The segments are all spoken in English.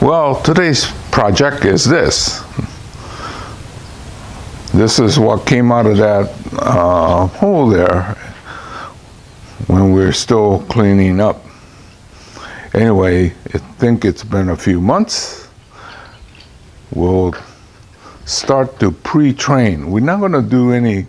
Well, today's project is this. This is what came out of that hole there when we're still cleaning up. Anyway, I think it's been a few months. We'll start to pre-train. We're not going to do any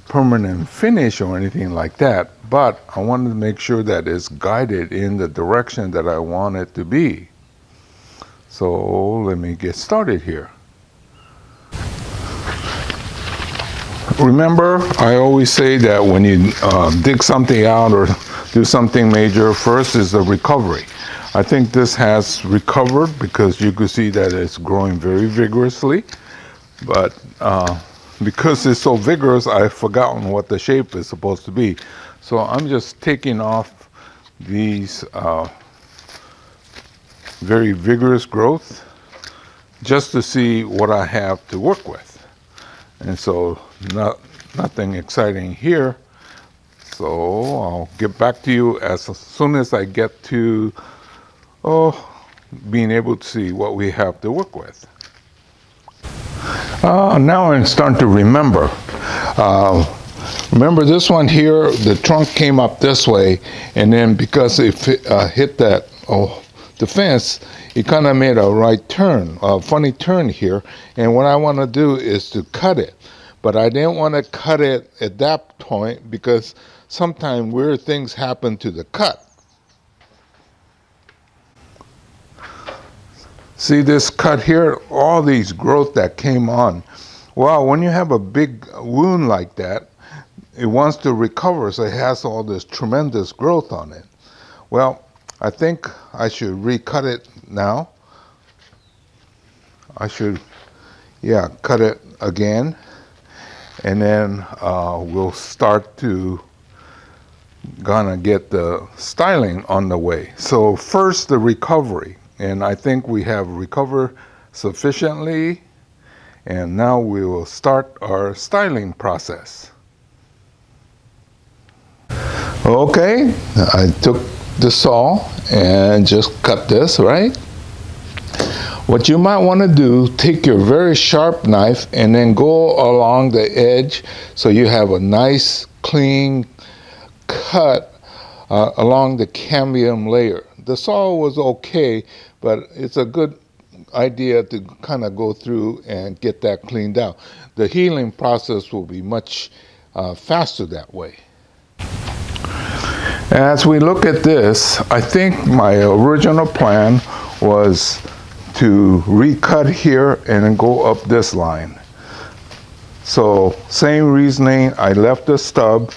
permanent finish or anything like that, but I wanted to make sure that it's guided in the direction that I want it to be. So let me get started here. Remember, I always say that when you dig something out or do something major, first is the recovery. I think this has recovered because you can see that it's growing very vigorously, but because it's so vigorous, I've forgotten what the shape is supposed to be. So I'm just taking off these very vigorous growth just to see what I have to work with. And so nothing exciting here. So I'll get back to you as soon as I get to being able to see what we have to work with. Now I'm starting to remember. Remember this one here, the trunk came up this way, and then because it hit that the fence, it kind of made a right turn, a funny turn here. And what I want to do is to cut it. But I didn't want to cut it at that point because sometimes weird things happen to the cut. See this cut here? All these growth that came on. Well, when you have a big wound like that, it wants to recover, so it has all this tremendous growth on it. Well, I think I should recut it now. I should, cut it again. And then we'll start to gonna get the styling on the way. So first the recovery. And I think we have recovered sufficiently. And now we will start our styling process. Okay, I took the saw and just cut this, right? What you might want to do, take your very sharp knife and then go along the edge so you have a nice clean cut along the cambium layer. The saw was okay, but it's a good idea to kind of go through and get that cleaned out. The healing process will be much faster that way. As we look at this, I think my original plan was to recut here and then go up this line. So same reasoning, I left the stub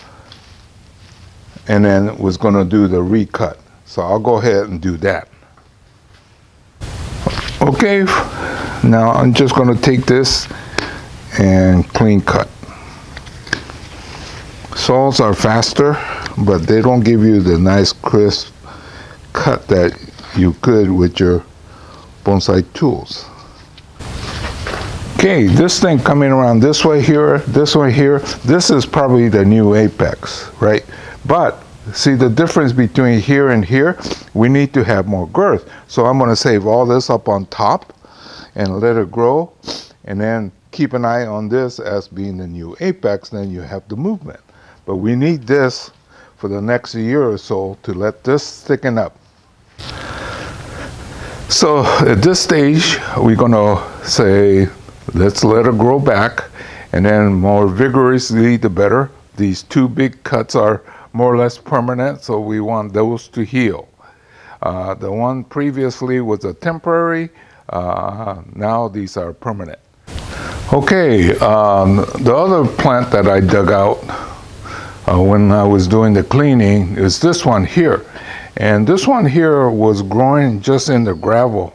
and then was going to do the recut. So I'll go ahead and do that. Okay, now I'm just going to take this and clean cut. Saws are faster, but they don't give you the nice crisp cut that you could with your bonsai tools. Okay, this thing coming around this way here, this is probably the new apex, right? But see the difference between here and here, we need to have more girth. So I'm going to save all this up on top and let it grow, and then keep an eye on this as being the new apex, then you have the movement. But we need this for the next year or so to let this thicken up. So at this stage, we're going to say, let's let it grow back, and then more vigorously the better. These two big cuts are more or less permanent, so we want those to heal. The one previously was a temporary, now these are permanent. Okay, the other plant that I dug out when I was doing the cleaning is this one here. And this one here was growing just in the gravel.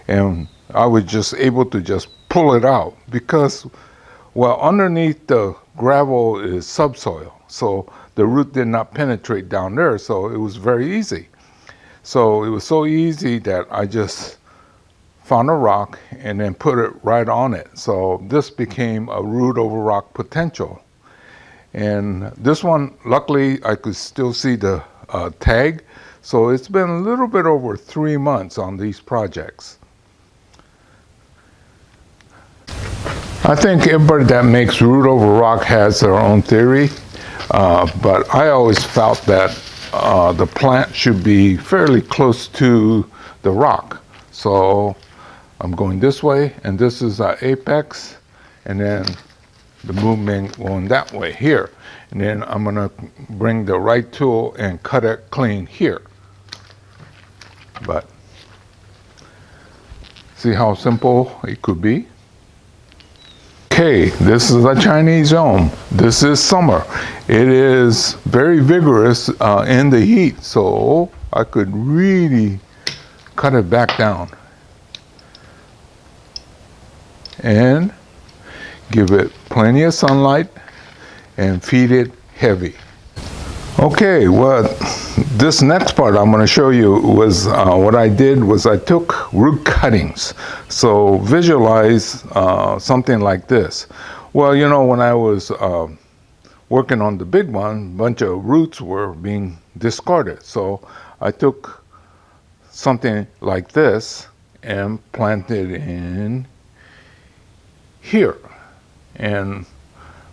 And I was just able to just pull it out because, well, underneath the gravel is subsoil. So the root did not penetrate down there, so it was very easy. So it was so easy that I just found a rock and then put it right on it. So this became a root over rock potential. And this one, luckily, I could still see the tag. So it's been a little bit over 3 months on these projects. I think everybody that makes root over rock has their own theory, but I always felt that the plant should be fairly close to the rock. So I'm going this way, and this is our apex, and then the movement going that way here. And then I'm gonna bring the right tool and cut it clean here. But see how simple it could be? Okay, this is a Chinese elm. This is summer. It is very vigorous in the heat, so I could really cut it back down and give it plenty of sunlight and feed it heavy. Okay, well, this next part I'm going to show you was what I did was I took root cuttings. So visualize something like this. Well, you know, when I was working on the big one, a bunch of roots were being discarded. So I took something like this and planted in here.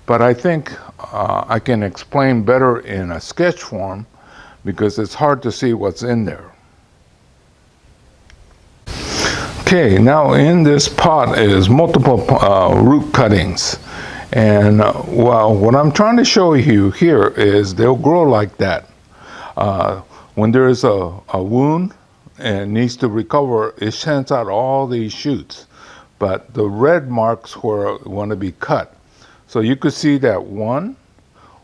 But I think I can explain better in a sketch form because it's hard to see what's in there. Okay, now in this pot is multiple root cuttings. And well, what I'm trying to show you here is they'll grow like that. When there's a wound and needs to recover, it sends out all these shoots. But the red marks where it want to be cut. So you could see that one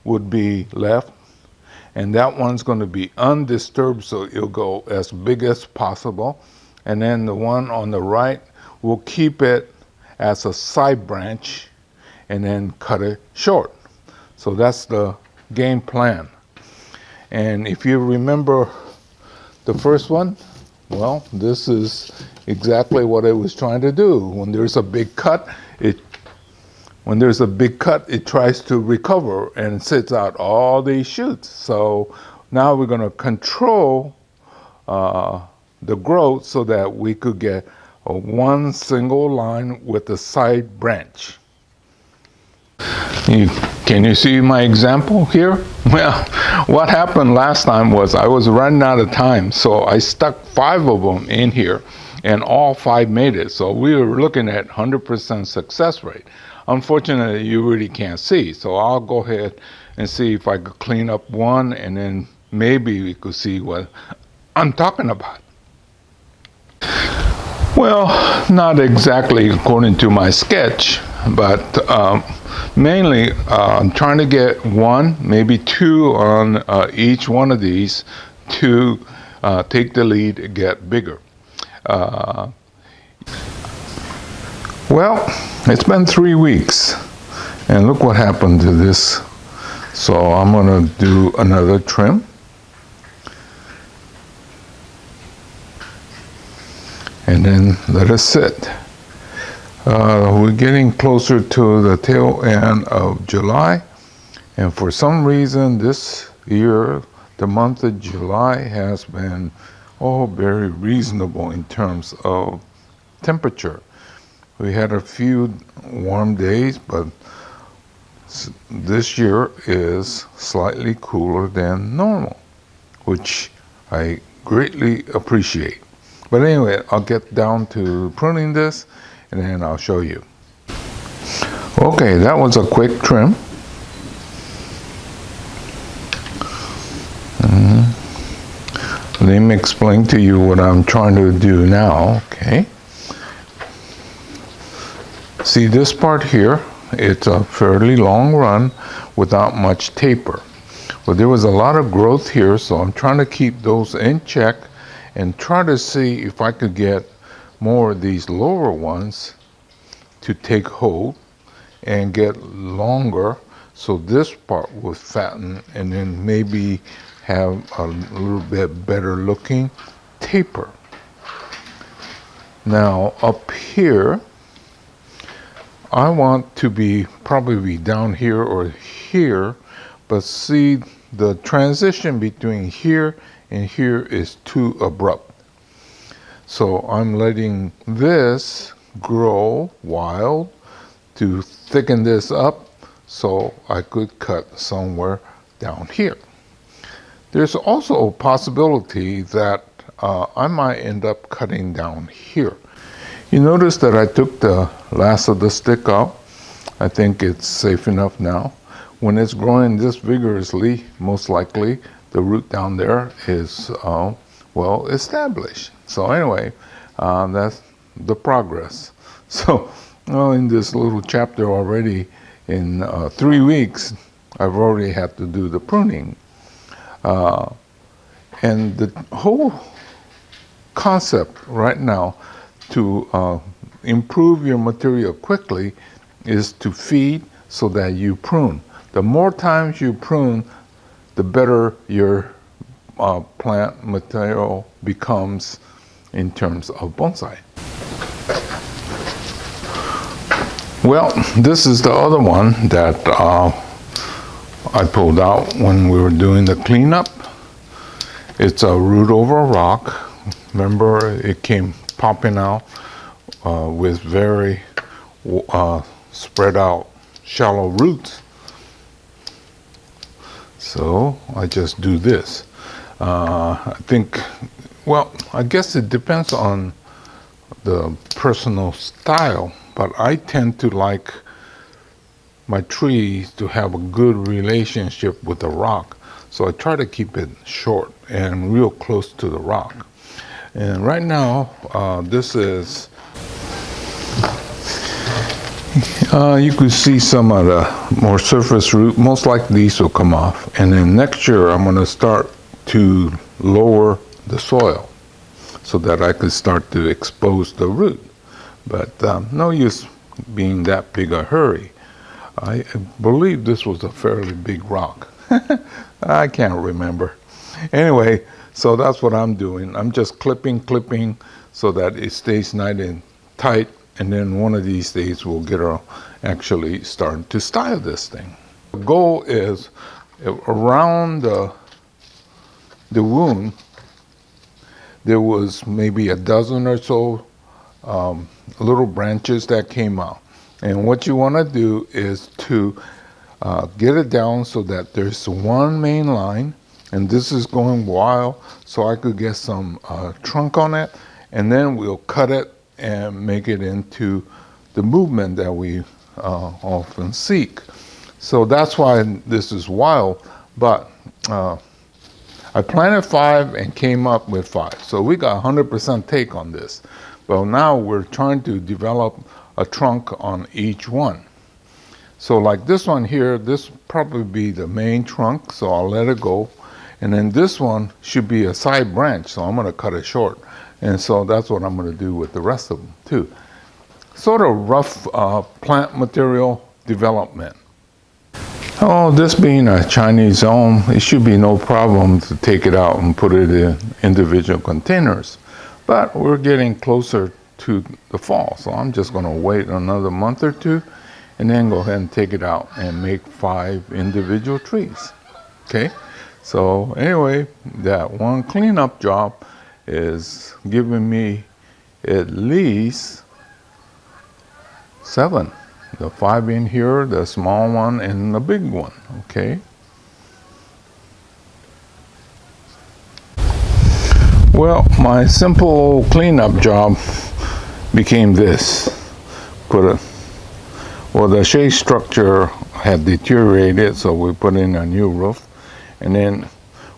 would be left, and that one's going to be undisturbed, so it'll go as big as possible. And then the one on the right, we'll keep it as a side branch and then cut it short. So that's the game plan. And if you remember the first one, well, this is exactly what I was trying to do. When there's a big cut, it tries to recover and sits out all these shoots. So now we're going to control the growth so that we could get one single line with a side branch. Can you see my example here? Well, what happened last time was I was running out of time, so I stuck 5 of them in here, and all 5 made it. So we were looking at 100% success rate. Unfortunately, you really can't see, so I'll go ahead and see if I could clean up one, and then maybe we could see what I'm talking about. Well, not exactly according to my sketch, but mainly I'm trying to get 1, maybe 2 on each one of these to take the lead and get bigger. Well, it's been 3 weeks, and look what happened to this. So I'm going to do another trim. And then let it sit. We're getting closer to the tail end of July, and for some reason this year, the month of July has been very reasonable in terms of temperature. We had a few warm days, but this year is slightly cooler than normal, which I greatly appreciate. But anyway, I'll get down to pruning this and then I'll show you. Okay, that was a quick trim. Let me explain to you what I'm trying to do now, okay? See this part here, it's a fairly long run without much taper. But there was a lot of growth here, so I'm trying to keep those in check and try to see if I could get more of these lower ones to take hold and get longer, so this part will fatten and then maybe have a little bit better looking taper. Now up here, I want to be probably down here or here, but see the transition between here and here is too abrupt. So I'm letting this grow wild to thicken this up so I could cut somewhere down here. There's also a possibility that I might end up cutting down here. You notice that I took the last of the stick out. I think it's safe enough now. When it's growing this vigorously, most likely the root down there is well established. So anyway, that's the progress. So in this little chapter already, in 3 weeks, I've already had to do the pruning. And the whole concept right now to improve your material quickly is to feed so that you prune. The more times you prune, the better your plant material becomes in terms of bonsai. Well, this is the other one that I pulled out when we were doing the cleanup. It's a root over rock. Remember, it came popping out with very spread out shallow roots. So I just do this. I think, well, I guess it depends on the personal style, but I tend to like my trees to have a good relationship with the rock. So I try to keep it short and real close to the rock. And right now, this is, you could see some of the more surface root. Most likely these will come off. And then next year, I'm going to start to lower the soil so that I could start to expose the root. But no use being that big a hurry. I believe this was a fairly big rock. I can't remember. Anyway, so that's what I'm doing. I'm just clipping so that it stays nice and tight. And then one of these days we'll get actually starting to style this thing. The goal is around the wound, there was maybe a dozen or so little branches that came out. And what you want to do is to get it down so that there's one main line, and this is going wild, so I could get some trunk on it, and then we'll cut it and make it into the movement that we often seek. So that's why this is wild, but I planted 5 and came up with 5. So we got 100% take on this. But now we're trying to develop a trunk on each one. So like this one here, this will probably be the main trunk, so I'll let it go. And then this one should be a side branch, so I'm gonna cut it short. And so that's what I'm gonna do with the rest of them too. Sort of rough plant material development. Oh, this being a Chinese elm, it should be no problem to take it out and put it in individual containers. But we're getting closer to the fall, so I'm just gonna wait another month or two and then go ahead and take it out and make 5 individual trees. Okay, so anyway, that one cleanup job is giving me at least 7. The 5 in here, the small one, and the big one, okay? Well, my simple cleanup job became this. Well, the shade structure had deteriorated, so we put in a new roof. And then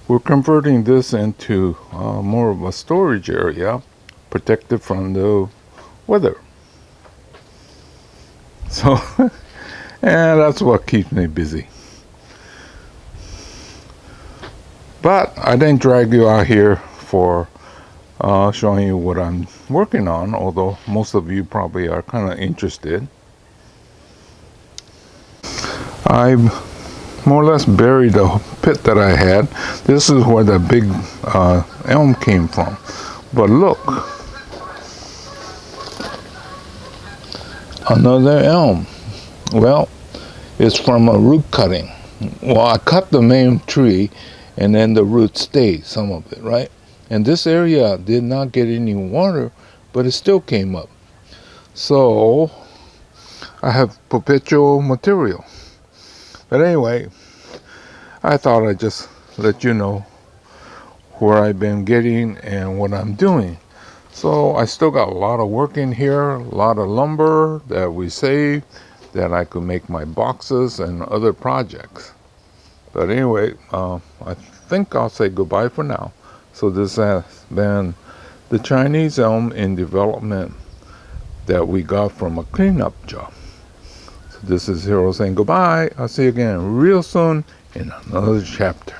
we're converting this into more of a storage area, protected from the weather. So, and that's what keeps me busy. But I didn't drag you out here for showing you what I'm working on, although most of you probably are kind of interested. I more or less buried the pit that I had. This is where the big elm came from. But look, another elm. Well, it's from a root cutting. Well, I cut the main tree and then the roots stayed, some of it, right? And this area did not get any water, but it still came up. So I have perpetual material. But anyway, I thought I'd just let you know where I've been getting and what I'm doing. So I still got a lot of work in here, a lot of lumber that we saved that I could make my boxes and other projects. But anyway, I think I'll say goodbye for now. So this has been the Chinese elm in development that we got from a cleanup job. So this is Hiro saying goodbye. I'll see you again real soon in another chapter.